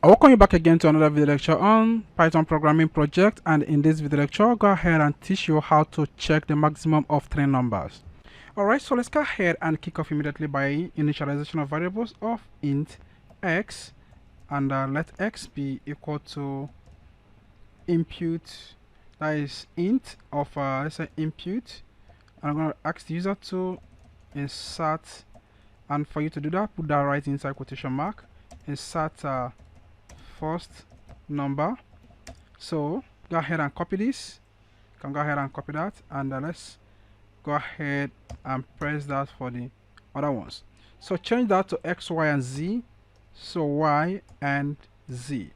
I welcome you back again to another video lecture on Python programming project, and in this video lecture I'll go ahead and teach you how to check the maximum of 3 numbers. Alright, so let's go ahead and kick off immediately by initialization of variables of int x, and let x be equal to input, that is int of let's say input, and I'm going to ask the user to insert, and for you to do that, put that right inside quotation mark, insert first number. So go ahead and copy this. You can go ahead and copy that, and let's go ahead and press that for the other ones. So change that to x, y, and z. So y and z,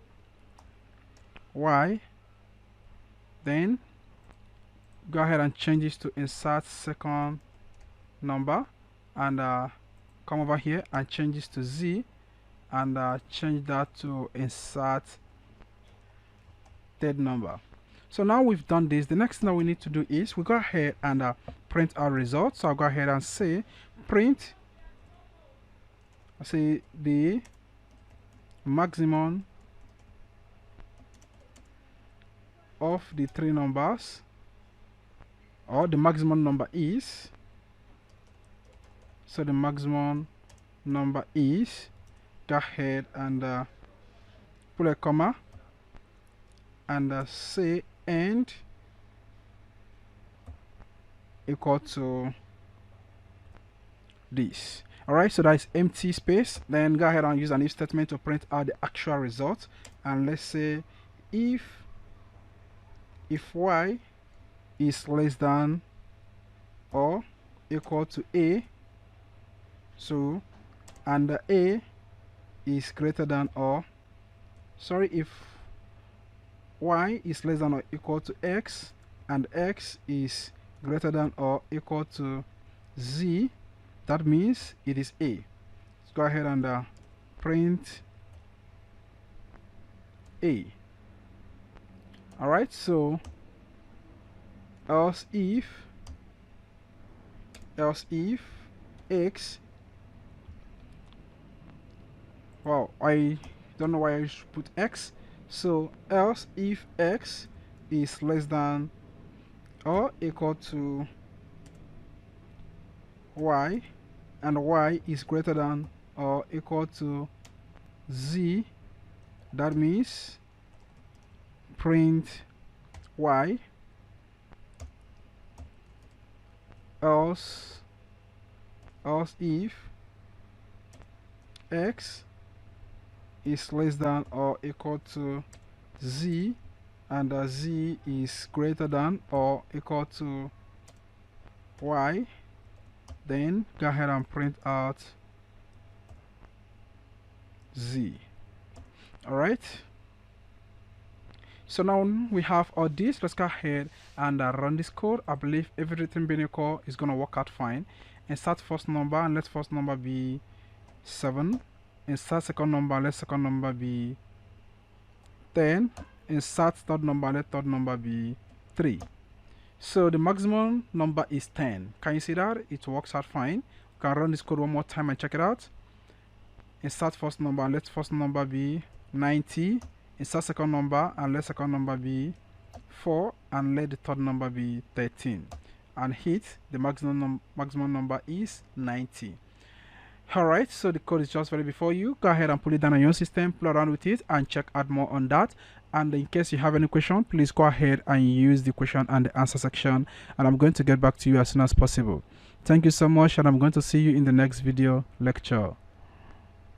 y. Then go ahead and change this to insert second number, and come over here and change this to z, and change that to insert third number. So now we've done this, the next thing that we need to do is we go ahead and print our results. So I'll go ahead and say print, I say the maximum of the 3 numbers, or the maximum number is, so the maximum number is, go ahead and put a comma and say and equal to this. Alright, so that is empty space. Then go ahead and use an if statement to print out the actual result, and let's say if y is less than or equal to a, so and a is greater than or, sorry, if y is less than or equal to x and x is greater than or equal to z, that means it is a. Let's go ahead and print a. Alright, so else if x, wow, I don't know why I should put x. So else if x is less than or equal to y, and y is greater than or equal to z, that means print y. Else if x is less than or equal to z, and z is greater than or equal to y, then go ahead and print out z. Alright, so now we have all this. Let's go ahead and run this code. I believe everything being equal is going to work out fine. Insert first number, and let first number be 7. Insert second number, let second number be 10. Insert third number, let third number be 3. So the maximum number is 10. Can you see that? It works out fine. You can run this code one more time and check it out. Insert first number, and let first number be 90. Insert second number, and let second number be 4, and let the third number be 13, and hit the maximum number is 90. Alright, so the code is just ready before you. Go ahead and put it down on your system, play around with it, and check out more on that. And in case you have any question, please go ahead and use the question and the answer section, and I'm going to get back to you as soon as possible. Thank you so much, and I'm going to see you in the next video lecture.